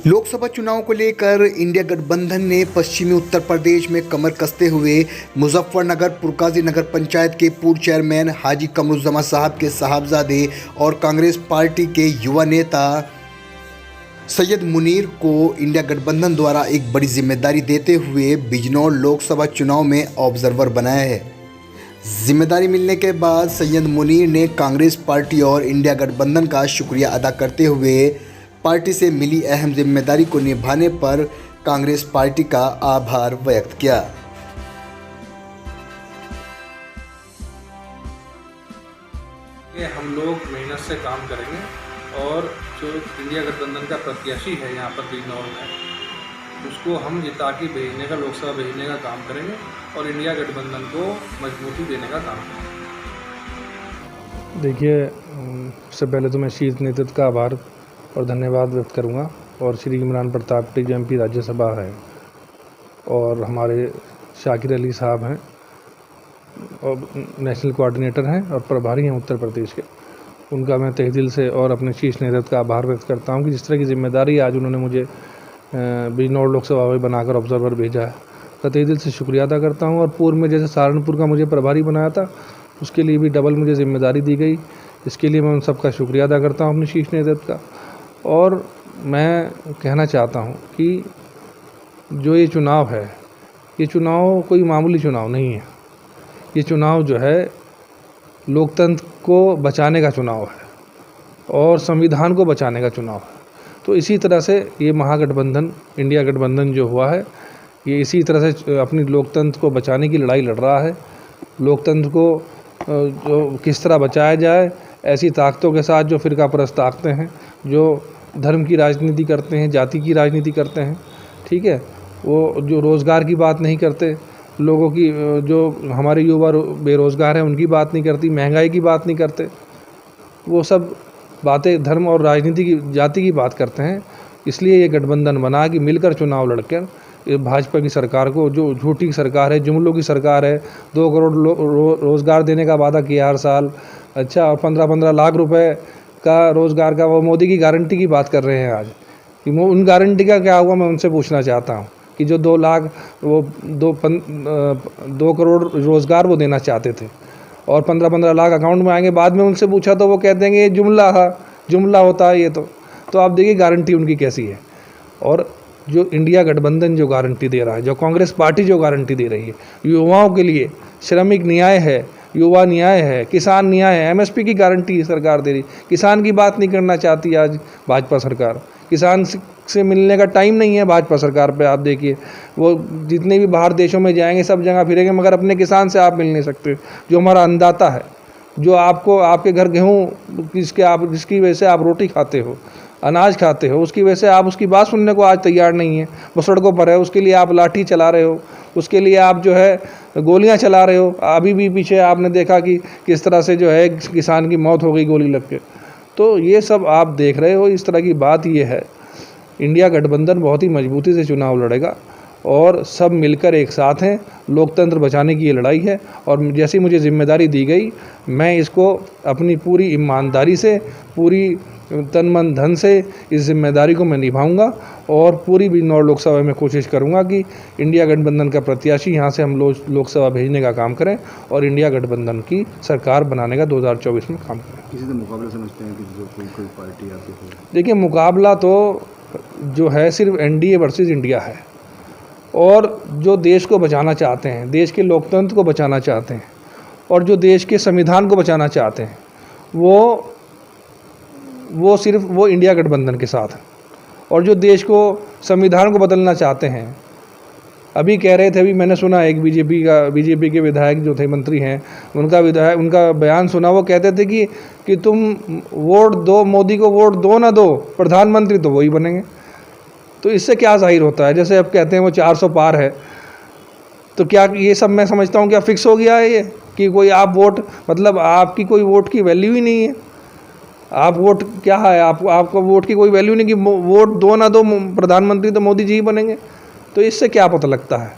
लोकसभा चुनाव को लेकर इंडिया गठबंधन ने पश्चिमी उत्तर प्रदेश में कमर कसते हुए मुजफ्फरनगर पुरकाजी नगर पंचायत के पूर्व चेयरमैन हाजी कमरुज्जमान साहब के साहबजादे और कांग्रेस पार्टी के युवा नेता सैयद मुनीर को इंडिया गठबंधन द्वारा एक बड़ी जिम्मेदारी देते हुए बिजनौर लोकसभा चुनाव में ऑब्जर्वर बनाया है। जिम्मेदारी मिलने के बाद सैयद मुनीर ने कांग्रेस पार्टी और इंडिया गठबंधन का शुक्रिया अदा करते हुए पार्टी से मिली अहम जिम्मेदारी को निभाने पर कांग्रेस पार्टी का आभार व्यक्त किया। हम लोग मेहनत से काम करेंगे और जो इंडिया गठबंधन का प्रत्याशी है यहाँ पर बिजनौर में, उसको हम जिता के भेजने का, लोकसभा भेजने का काम करेंगे और इंडिया गठबंधन को मजबूती देने का काम करेंगे। देखिए, सबसे पहले तो मैं शीर्ष नेतृत्व का आभार और धन्यवाद व्यक्त करूंगा। और श्री इमरान प्रताप टिक जो MP राज्यसभा है और हमारे शाकिर अली साहब हैं और नेशनल कोऑर्डिनेटर हैं और प्रभारी हैं उत्तर प्रदेश के, उनका मैं तहे दिल से और अपने शीर्ष नेतृत्व का आभार व्यक्त करता हूं कि जिस तरह की जिम्मेदारी आज उन्होंने मुझे बिजनौर लोकसभा में बनाकर ऑब्जर्वर भेजा है, का तहे दिल से शुक्रिया अदा करता हूं। और पूर्व में जैसे सहारनपुर का मुझे प्रभारी बनाया था, उसके लिए भी डबल मुझे जिम्मेदारी दी गई। इसके लिए मैं उन सबका शुक्रिया अदा करता हूँ अपने शीर्ष नेतृत्व का। और मैं कहना चाहता हूँ कि जो ये चुनाव है, ये चुनाव कोई मामूली चुनाव नहीं है। ये चुनाव जो है लोकतंत्र को बचाने का चुनाव है और संविधान को बचाने का चुनाव है। तो इसी तरह से ये महागठबंधन, इंडिया गठबंधन जो हुआ है, ये इसी तरह से अपनी लोकतंत्र को बचाने की लड़ाई लड़ रहा है। लोकतंत्र को जो किस तरह बचाया जाए, ऐसी ताकतों के साथ जो फ़िरका परस्त ताकतें हैं, जो धर्म की राजनीति करते हैं, जाति की राजनीति करते हैं, ठीक है, वो जो रोज़गार की बात नहीं करते, लोगों की जो हमारे युवा बेरोज़गार हैं उनकी बात नहीं करती, महंगाई की बात नहीं करते, वो सब बातें धर्म और राजनीति की, जाति की बात करते हैं। इसलिए ये गठबंधन बना कि मिलकर चुनाव लड़कर भाजपा की सरकार को, जो झूठी सरकार है, जुमलों की सरकार है, 2 करोड़ रोज़गार देने का वादा किया हर साल, अच्छा, और 15-15 लाख रुपए का रोज़गार का, वो मोदी की गारंटी की बात कर रहे हैं आज कि वो उन गारंटी का क्या हुआ। मैं उनसे पूछना चाहता हूँ कि जो 2 लाख, वो 2 करोड़ रोज़गार वो देना चाहते थे और 15-15 लाख अकाउंट में आएंगे, बाद में उनसे पूछा तो वो कहते हैं कि ये जुमला होता है ये। तो आप देखिए गारंटी उनकी कैसी है। और जो इंडिया गठबंधन जो गारंटी दे रहा है, जो कांग्रेस पार्टी जो गारंटी दे रही है, युवाओं के लिए श्रमिक न्याय है, युवा न्याय है, किसान न्याय है, MSP की गारंटी सरकार दे रही। किसान की बात नहीं करना चाहती आज भाजपा सरकार। किसान से मिलने का टाइम नहीं है भाजपा सरकार पे। आप देखिए, वो जितने भी बाहर देशों में जाएंगे, सब जगह फिरेंगे, मगर अपने किसान से आप मिल नहीं सकते, जो हमारा अन्नदाता है, जो आपको, आपके घर गेहूँ जिसकी वजह से आप रोटी खाते हो, अनाज खाते हो, उसकी वजह से आप उसकी बात सुनने को आज तैयार नहीं है। वो सड़कों पर है, उसके लिए आप लाठी चला रहे हो, उसके लिए आप जो है गोलियां चला रहे हो। अभी भी पीछे आपने देखा कि किस तरह से जो है किसान की मौत हो गई गोली लग के। तो ये सब आप देख रहे हो। इस तरह की बात ये है, इंडिया गठबंधन बहुत ही मजबूती से चुनाव लड़ेगा और सब मिलकर एक साथ हैं। लोकतंत्र बचाने की ये लड़ाई है और जैसी मुझे जिम्मेदारी दी गई, मैं इसको अपनी पूरी ईमानदारी से, पूरी तन मन धन से इस जिम्मेदारी को मैं निभाऊंगा और पूरी बिजनौर लोकसभा में कोशिश करूंगा कि इंडिया गठबंधन का प्रत्याशी यहाँ से हम लोकसभा भेजने का काम करें और इंडिया गठबंधन की सरकार बनाने का 2024 में काम करें। किसी से मुकाबला समझते हैं कि जो कोई पार्टी आती है? देखिए, मुकाबला तो जो है सिर्फ NDA वर्सेस इंडिया है। और जो देश को बचाना चाहते हैं, देश के लोकतंत्र को बचाना चाहते हैं और जो देश के संविधान को बचाना चाहते हैं, वो सिर्फ वो इंडिया गठबंधन के साथ है। और जो देश को, संविधान को बदलना चाहते हैं, अभी कह रहे थे, अभी मैंने सुना एक बीजेपी के विधायक जो थे, मंत्री हैं, उनका बयान सुना। वो कहते थे कि तुम वोट दो, मोदी को वोट दो ना दो, प्रधानमंत्री तो वही बनेंगे। तो इससे क्या जाहिर होता है, जैसे अब कहते हैं वो 400 पार है, तो क्या ये सब मैं समझता हूँ क्या फिक्स हो गया है ये कि कोई आप वोट, मतलब आपकी कोई वोट की वैल्यू ही नहीं है। आप वोट क्या है, आपको वोट की कोई वैल्यू नहीं कि वोट दो ना दो, प्रधानमंत्री तो मोदी जी ही बनेंगे। तो इससे क्या पता लगता है।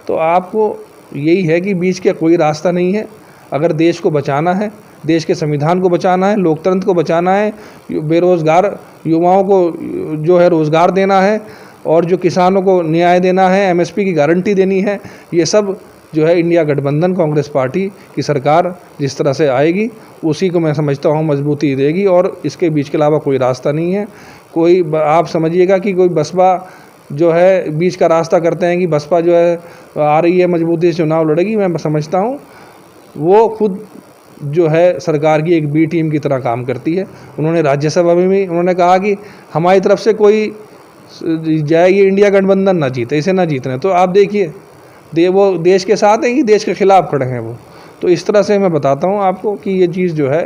तो आपको यही है कि बीच का कोई रास्ता नहीं है। अगर देश को बचाना है, देश के संविधान को बचाना है, लोकतंत्र को बचाना है, बेरोज़गार युवाओं को जो है रोज़गार देना है और जो किसानों को न्याय देना है, एमएसपी की गारंटी देनी है, ये सब जो है इंडिया गठबंधन कांग्रेस पार्टी की सरकार जिस तरह से आएगी उसी को मैं समझता हूँ मजबूती देगी और इसके बीच के अलावा कोई रास्ता नहीं है। कोई आप समझिएगा कि कोई बसपा जो है बीच का रास्ता करते हैं कि बसपा जो है आ रही है मजबूती से चुनाव लड़ेगी, मैं समझता हूँ वो खुद जो है सरकार की एक बी टीम की तरह काम करती है। उन्होंने राज्यसभा में भी उन्होंने कहा कि हमारी तरफ से कोई जाए ये इंडिया गठबंधन ना जीते, इसे ना जीतने। तो आप देखिए वो देश के साथ हैं कि देश के खिलाफ खड़े हैं वो। तो इस तरह से मैं बताता हूँ आपको कि ये चीज़ जो है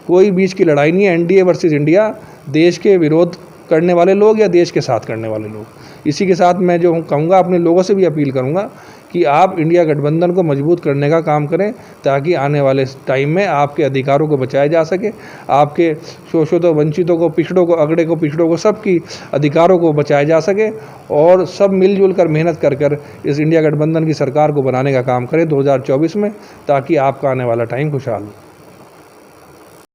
कोई बीच की लड़ाई नहीं है। एनडीए वर्सेस इंडिया, देश के विरोध करने वाले लोग या देश के साथ करने वाले लोग। इसी के साथ मैं जो कहूँगा, अपने लोगों से भी अपील करूँगा कि आप इंडिया गठबंधन को मजबूत करने का काम करें ताकि आने वाले टाइम में आपके अधिकारों को बचाया जा सके, आपके शोषितों, वंचितों को, पिछड़ों को, अगड़े को, पिछड़ों को, सबकी अधिकारों को बचाया जा सके और सब मिलजुल कर मेहनत कर इस इंडिया गठबंधन की सरकार को बनाने का काम करें 2024 में, ताकि आपका आने वाला टाइम खुशहाल हो।